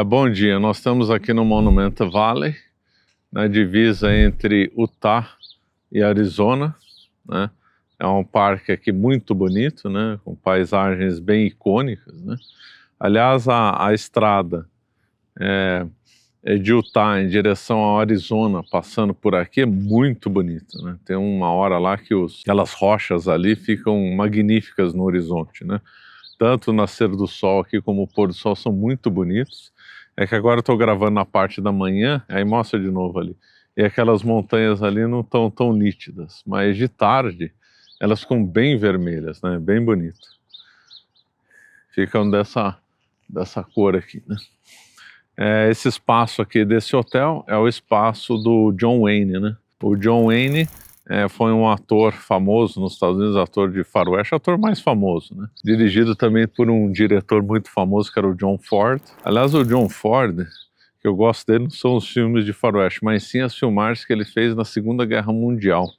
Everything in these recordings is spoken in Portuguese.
Bom dia, nós estamos aqui no Monumental Valley, na divisa entre Utah e Arizona, né? É um parque aqui muito bonito, né? Com paisagens bem icônicas, né? Aliás, a estrada de Utah em direção ao Arizona, passando por aqui, é muito bonita, né? Tem uma hora lá que aquelas rochas ali ficam magníficas no horizonte, né? Tanto o nascer do sol aqui como o pôr do sol são muito bonitos. É que agora eu estou gravando na parte da manhã, aí mostra de novo ali. E aquelas montanhas ali não estão tão nítidas, mas de tarde elas ficam bem vermelhas, né? Bem bonito. Ficam dessa cor aqui, né? Esse espaço aqui desse hotel é o espaço do John Wayne, né? O John Wayne foi um ator famoso nos Estados Unidos, ator de faroeste, ator mais famoso, né? Dirigido também por um diretor muito famoso que era o John Ford. Aliás, o John Ford, que eu gosto dele, não são os filmes de faroeste, mas sim as filmagens que ele fez na Segunda Guerra Mundial,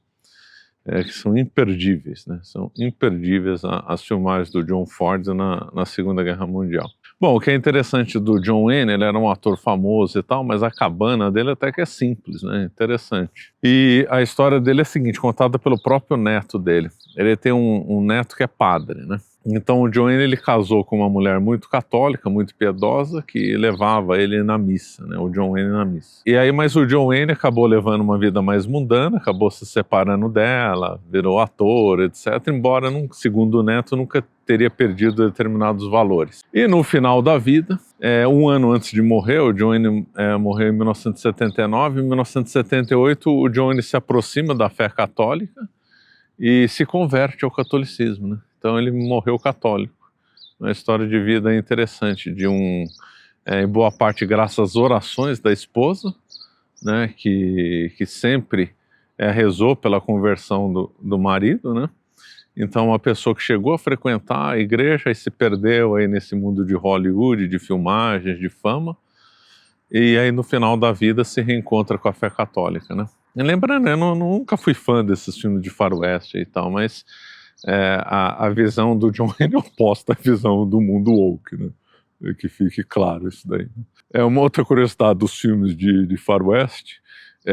que são imperdíveis, né? São imperdíveis as filmagens do John Ford na Segunda Guerra Mundial. Bom, o que é interessante do John Wayne, ele era um ator famoso e tal, mas a cabana dele até que é simples, né? Interessante. E a história dele é a seguinte, contada pelo próprio neto dele. Ele tem um neto que é padre, né? Então o John Wayne, ele casou com uma mulher muito católica, muito piedosa, que levava ele na missa, né? O John Wayne na missa. E aí, mas o John Wayne acabou levando uma vida mais mundana, acabou se separando dela, virou ator, etc. Embora, segundo o neto, nunca teria perdido determinados valores. E no final da vida, um ano antes de morrer, o John Wayne morreu em 1979, em 1978 o John Wayne se aproxima da fé católica e se converte ao catolicismo, né? Então ele morreu católico. Uma história de vida interessante, em boa parte graças às orações da esposa, né, que sempre rezou pela conversão do marido, né? Então uma pessoa que chegou a frequentar a igreja e se perdeu aí nesse mundo de Hollywood, de filmagens, de fama, e aí no final da vida se reencontra com a fé católica, né? E lembrando, eu nunca fui fã desses filmes de faroeste e tal, mas a visão do John Wayne é oposta à visão do mundo woke, né? Que fique claro isso daí. Uma outra curiosidade dos filmes de faroeste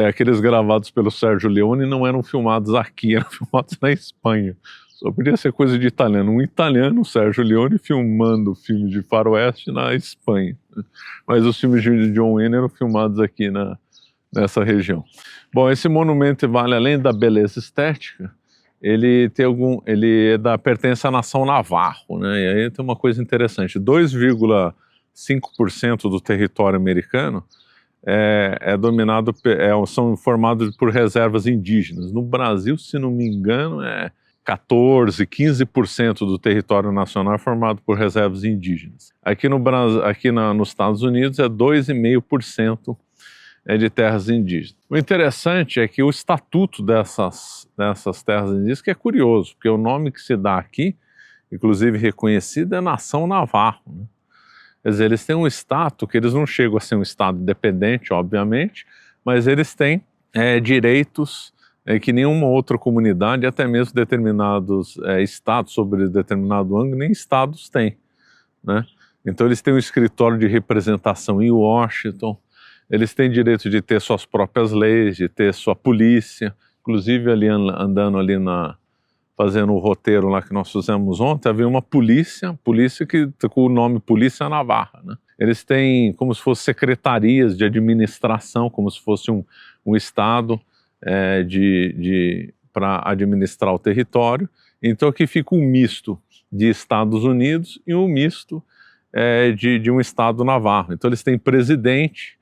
aqueles gravados pelo Sérgio Leone não eram filmados aqui, eram filmados na Espanha. Só podia ser coisa de italiano. Um italiano, Sérgio Leone, filmando filmes de faroeste na Espanha. Mas os filmes de John Wayne eram filmados aqui nessa região. Bom, esse monumento vale, além da beleza estética, ele pertence à nação Navarro, né? E aí tem uma coisa interessante: 2,5% do território americano são formados por reservas indígenas. No Brasil, se não me engano, 14, 15% do território nacional é formado por reservas indígenas. Aqui nos Estados Unidos é 2,5% de terras indígenas. O interessante é que o estatuto dessas terras indígenas, que é curioso, porque o nome que se dá aqui, inclusive reconhecido, é Nação Navarro, né? Quer dizer, eles têm um status que eles não chegam a ser um estado independente, obviamente, mas eles têm direitos que nenhuma outra comunidade, até mesmo determinados estados sobre determinado ângulo, nem estados têm, né? Então eles têm um escritório de representação em Washington, eles têm direito de ter suas próprias leis, de ter sua polícia, inclusive ali andando ali fazendo o roteiro lá que nós fizemos ontem, havia uma polícia que com o nome Polícia Navarra, né? Eles têm como se fossem secretarias de administração, como se fosse um estado para administrar o território. Então aqui fica um misto de Estados Unidos e um misto de um estado navarro. Então eles têm presidente,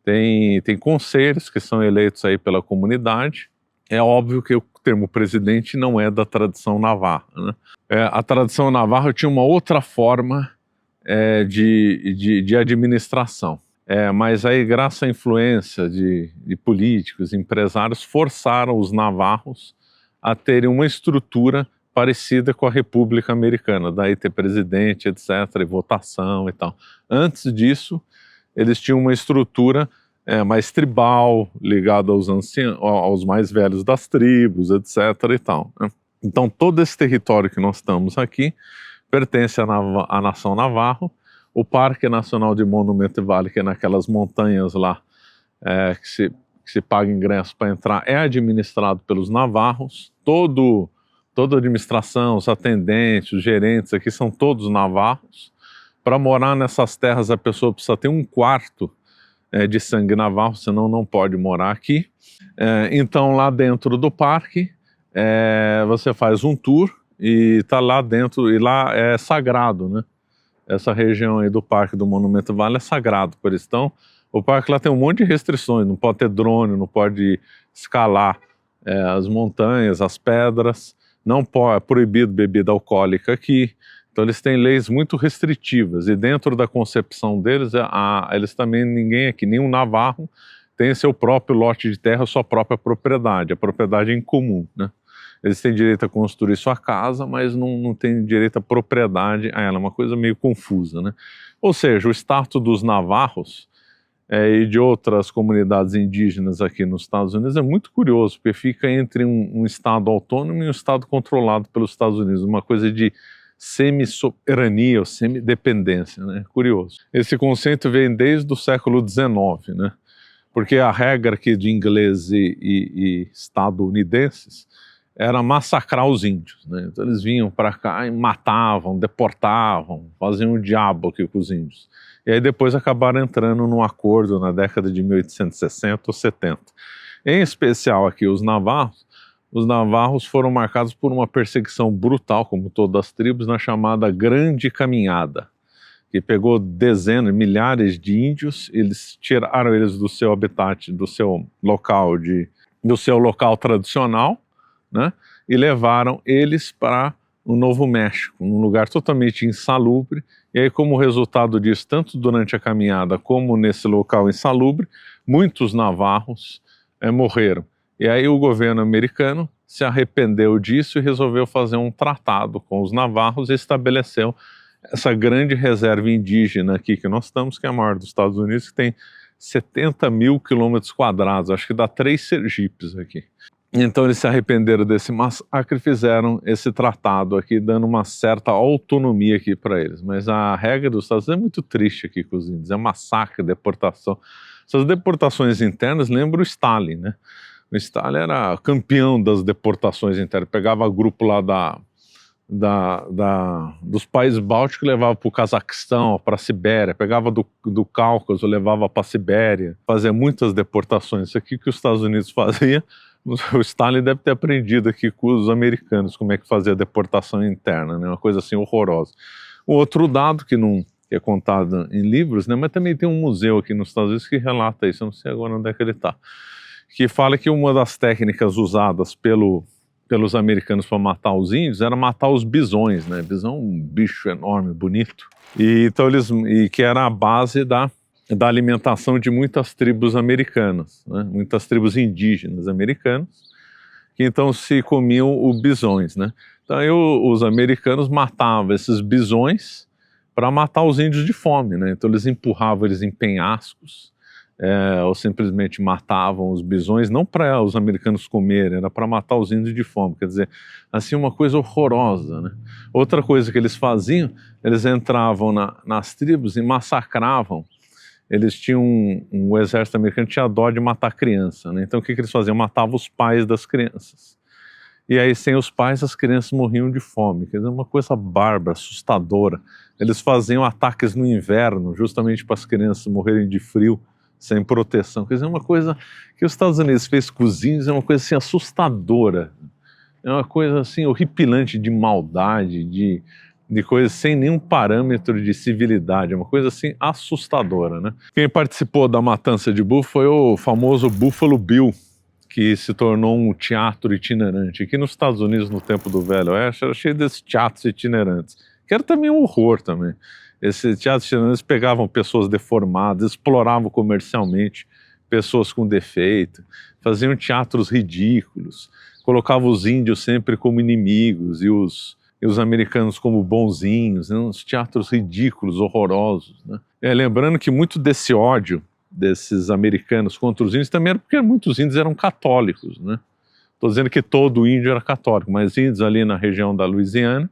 tem conselhos que são eleitos aí pela comunidade. É óbvio que o termo presidente não é da tradição navarra, né? A tradição navarra tinha uma outra forma de administração. Mas aí, graças à influência de políticos, empresários, forçaram os navarros a terem uma estrutura parecida com a República Americana, daí ter presidente, etc., e votação e tal. Antes disso, eles tinham uma estrutura mais tribal, ligada aos mais velhos das tribos, etc. e tal, né? Então todo esse território que nós estamos aqui pertence à nação Navarro. O Parque Nacional de Monument Valley, que é naquelas montanhas lá, que se paga ingresso para entrar, é administrado pelos navarros. Toda a administração, os atendentes, os gerentes aqui são todos navarros. Para morar nessas terras, a pessoa precisa ter um quarto de sangue navarro, senão não pode morar aqui. Então, lá dentro do parque, você faz um tour e está lá dentro, e lá é sagrado, né? Essa região aí do Parque do Monument Valley é sagrado, por isso. Então, o parque lá tem um monte de restrições, não pode ter drone, não pode escalar as montanhas, as pedras, não pode, é proibido bebida alcoólica aqui. Então eles têm leis muito restritivas, e dentro da concepção deles, eles também, ninguém aqui, nenhum navarro tem seu próprio lote de terra, sua própria propriedade, a propriedade é em comum, né? Eles têm direito a construir sua casa, mas não têm direito à propriedade a ela, é uma coisa meio confusa, né? Ou seja, o status dos navarros e de outras comunidades indígenas aqui nos Estados Unidos é muito curioso, porque fica entre um estado autônomo e um estado controlado pelos Estados Unidos, uma coisa de semi-soberania ou semi-dependência, né? Curioso. Esse conceito vem desde o século XIX, né? Porque a regra aqui de ingleses e estadunidenses era massacrar os índios, né? Então eles vinham para cá e matavam, deportavam, faziam o diabo aqui com os índios. E aí depois acabaram entrando num acordo na década de 1860 ou 70. Em especial aqui os navarros foram marcados por uma perseguição brutal, como todas as tribos, na chamada Grande Caminhada, que pegou dezenas, milhares de índios, eles tiraram eles do seu habitat, do seu local tradicional, né, e levaram eles para o Novo México, um lugar totalmente insalubre. E aí, como resultado disso, tanto durante a caminhada como nesse local insalubre, muitos navarros morreram. E aí o governo americano se arrependeu disso e resolveu fazer um tratado com os navarros e estabeleceu essa grande reserva indígena aqui que nós estamos, que é a maior dos Estados Unidos, que tem 70 mil quilômetros quadrados, acho que dá 3 Sergipes aqui. Então eles se arrependeram desse massacre e fizeram esse tratado aqui, dando uma certa autonomia aqui para eles. Mas a regra dos Estados Unidos é muito triste aqui com os índios, é massacre, deportação. Essas deportações internas lembram o Stalin, né? O Stalin era campeão das deportações internas, pegava grupo lá dos países bálticos e levava para o Cazaquistão, para a Sibéria, pegava do Cáucaso, levava para a Sibéria, fazia muitas deportações. Isso aqui que os Estados Unidos faziam, o Stalin deve ter aprendido aqui com os americanos como é que fazia a deportação interna, né? Uma coisa assim horrorosa. O outro dado que não é contado em livros, né? Mas também tem um museu aqui nos Estados Unidos que relata isso, eu não sei agora onde é que ele está, que fala que uma das técnicas usadas pelos americanos para matar os índios era matar os bisões, né? Bisão é um bicho enorme, bonito, e então que era a base da alimentação de muitas tribos americanas, né? Muitas tribos indígenas americanas, que então se comiam os bisões, né? Então aí os americanos matavam esses bisões para matar os índios de fome, né? Então eles empurravam eles em penhascos, ou simplesmente matavam os bisões, não para os americanos comerem, era para matar os índios de fome. Quer dizer, assim, uma coisa horrorosa, né? Outra coisa que eles faziam, eles entravam nas tribos e massacravam. Eles tinham o exército americano tinha dó de matar criança, né? Então o que eles faziam? Matavam os pais das crianças. E aí, sem os pais, as crianças morriam de fome. Quer dizer, uma coisa bárbara, assustadora. Eles faziam ataques no inverno, justamente para as crianças morrerem de frio, sem proteção. Quer dizer, uma coisa que os Estados Unidos fez com os índios é uma coisa assim assustadora. É uma coisa assim horripilante de maldade, de coisas sem nenhum parâmetro de civilidade, é uma coisa assim assustadora, né? Quem participou da matança de Buffalo foi o famoso Buffalo Bill, que se tornou um teatro itinerante. Aqui nos Estados Unidos, no tempo do Velho Oeste, era cheio desses teatros itinerantes, que era também um horror também. Esses teatros itinerantes pegavam pessoas deformadas, exploravam comercialmente pessoas com defeito, faziam teatros ridículos, colocavam os índios sempre como inimigos e os americanos como bonzinhos, né? Uns teatros ridículos, horrorosos, né? Lembrando que muito desse ódio desses americanos contra os índios também era porque muitos índios eram católicos, né? Estou dizendo que todo índio era católico, mas índios ali na região da Louisiana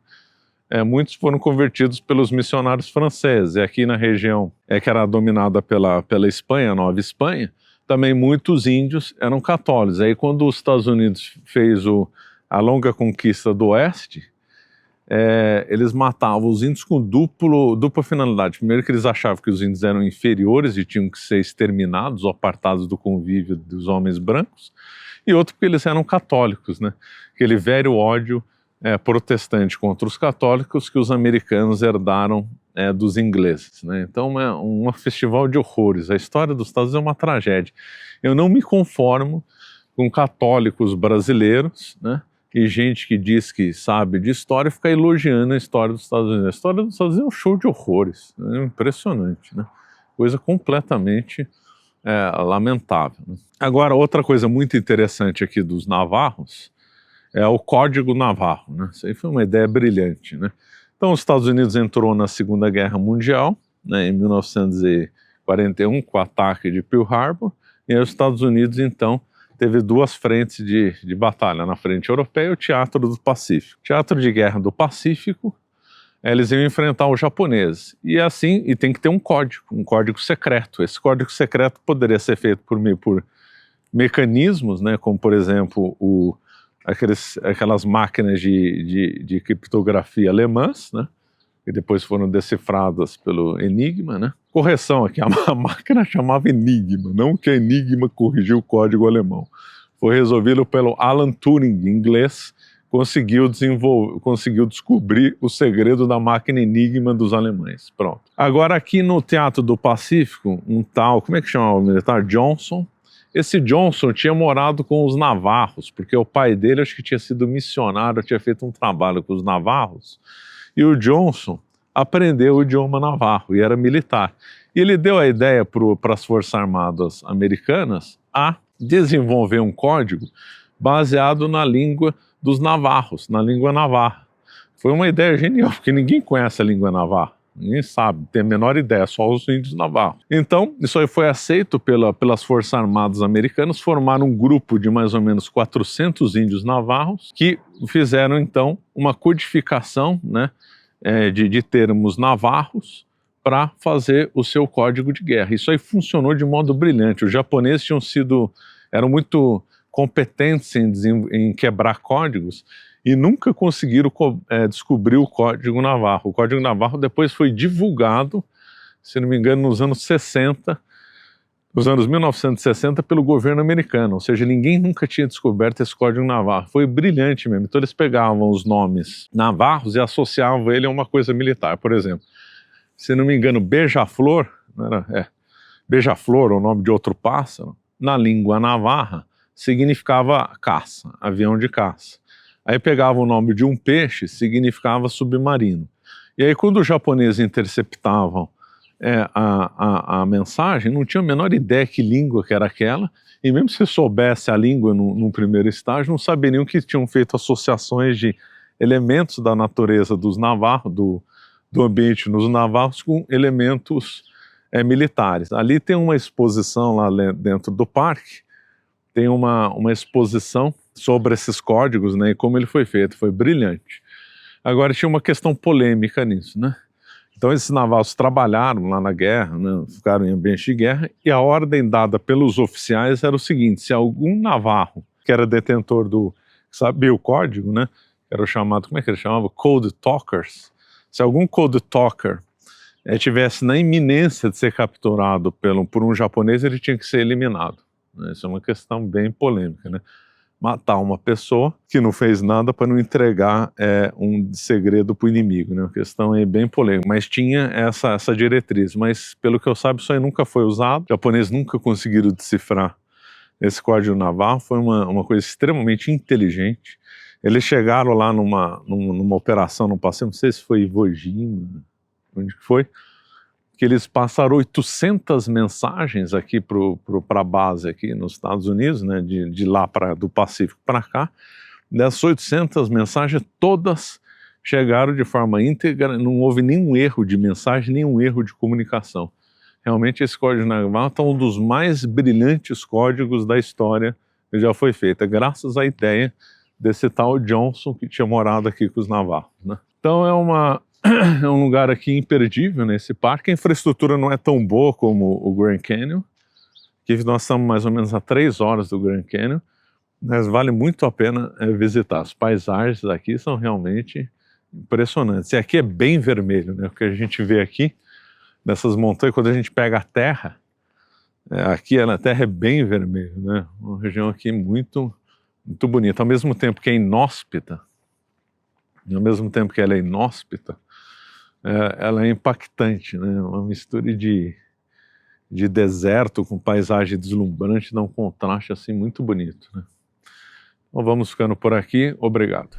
muitos foram convertidos pelos missionários franceses. E aqui na região que era dominada pela Espanha, a Nova Espanha, também muitos índios eram católicos. Aí quando os Estados Unidos fez a longa conquista do Oeste, eles matavam os índios com dupla finalidade. Primeiro que eles achavam que os índios eram inferiores e tinham que ser exterminados ou apartados do convívio dos homens brancos, e outro porque eles eram católicos, né? Aquele velho ódio protestante contra os católicos que os americanos herdaram dos ingleses, né? Então é um festival de horrores. A história dos Estados Unidos é uma tragédia. Eu não me conformo com católicos brasileiros, né, e gente que diz que sabe de história ficar elogiando a história dos Estados Unidos. A história dos Estados Unidos é um show de horrores, né? Impressionante, né? Coisa completamente lamentável, né? Agora, outra coisa muito interessante aqui dos navarros é o Código Navarro, né? Isso aí foi uma ideia brilhante, né? Então, os Estados Unidos entrou na Segunda Guerra Mundial, né, em 1941, com o ataque de Pearl Harbor, e aí os Estados Unidos, então, teve duas frentes de batalha, na frente europeia e o Teatro do Pacífico. Teatro de Guerra do Pacífico, eles iam enfrentar os japoneses. E assim, e tem que ter um código secreto. Esse código secreto poderia ser feito por mecanismos, né, como por exemplo aquelas máquinas de criptografia alemãs, né, que depois foram decifradas pelo Enigma, né. Correção aqui, a máquina chamava Enigma, não que a Enigma corrigiu o código alemão. Foi resolvido pelo Alan Turing, inglês, conseguiu descobrir o segredo da máquina Enigma dos alemães. Pronto. Agora aqui no Teatro do Pacífico, um tal, como é que chamava o militar? Johnson. Esse Johnson tinha morado com os navarros, porque o pai dele acho que tinha sido missionário, tinha feito um trabalho com os navarros, e o Johnson aprendeu o idioma navarro e era militar. E ele deu a ideia para as Forças Armadas americanas a desenvolver um código baseado na língua dos navarros, na língua navarra. Foi uma ideia genial, porque ninguém conhece a língua navarra, ninguém sabe, tem a menor ideia, só os índios navarros. Então, isso aí foi aceito pelas Forças Armadas americanas, formaram um grupo de mais ou menos 400 índios navarros, que fizeram então uma codificação, né, de termos navarros para fazer o seu código de guerra. Isso aí funcionou de modo brilhante. Os japoneses eram muito competentes em quebrar códigos e nunca conseguiram descobrir o Código Navarro. O Código Navarro depois foi divulgado, se não me engano, nos anos 1960, pelo governo americano, ou seja, ninguém nunca tinha descoberto esse Código Navarro. Foi brilhante mesmo. Então eles pegavam os nomes navarros e associavam ele a uma coisa militar. Por exemplo, se não me engano, beija-flor, beija-flor, o nome de outro pássaro, na língua navarra, significava caça, avião de caça. Aí pegava o nome de um peixe, significava submarino. E aí quando os japoneses interceptavam a mensagem, não tinha a menor ideia que língua que era aquela, e mesmo se soubesse a língua no primeiro estágio, não saberiam que tinham feito associações de elementos da natureza dos navarros, do ambiente nos navarros, com elementos militares. Ali tem uma exposição lá dentro do parque, tem uma exposição sobre esses códigos, né, e como ele foi feito, foi brilhante. Agora tinha uma questão polêmica nisso, né? Então esses navarros trabalharam lá na guerra, né, ficaram em ambiente de guerra, e a ordem dada pelos oficiais era o seguinte: se algum navarro que era detentor sabia o código, né, era o chamado, como é que ele chamava? Code Talkers. Se algum Code Talker tivesse na iminência de ser capturado por um japonês, ele tinha que ser eliminado. Isso é uma questão bem polêmica, né? Matar uma pessoa que não fez nada para não entregar um segredo para o inimigo, né? Uma questão aí bem polêmica, mas tinha essa diretriz, mas pelo que eu saiba isso aí nunca foi usado, os japoneses nunca conseguiram decifrar esse código navarro, foi uma coisa extremamente inteligente. Eles chegaram lá numa operação no passeio, não sei se foi Iwo Jima, onde que foi, que eles passaram 800 mensagens aqui para a base aqui nos Estados Unidos, né, de lá do Pacífico para cá. Dessas 800 mensagens, todas chegaram de forma íntegra, não houve nenhum erro de mensagem, nenhum erro de comunicação. Realmente esse código navarro é um dos mais brilhantes códigos da história que já foi feita, graças à ideia desse tal Johnson que tinha morado aqui com os navarros, né? Então é um lugar aqui imperdível nesse parque. A infraestrutura não é tão boa como o Grand Canyon, que nós estamos mais ou menos a 3 horas do Grand Canyon, mas vale muito a pena visitar. As paisagens daqui são realmente impressionantes. E aqui é bem vermelho, né? O que a gente vê aqui, nessas montanhas, quando a gente pega a terra, aqui a terra é bem vermelha, né? Uma região aqui muito, muito bonita. Ao mesmo tempo que é inóspita, ela é impactante, né? Uma mistura de deserto com paisagem deslumbrante, dá um contraste assim muito bonito, né? Então vamos ficando por aqui, obrigado.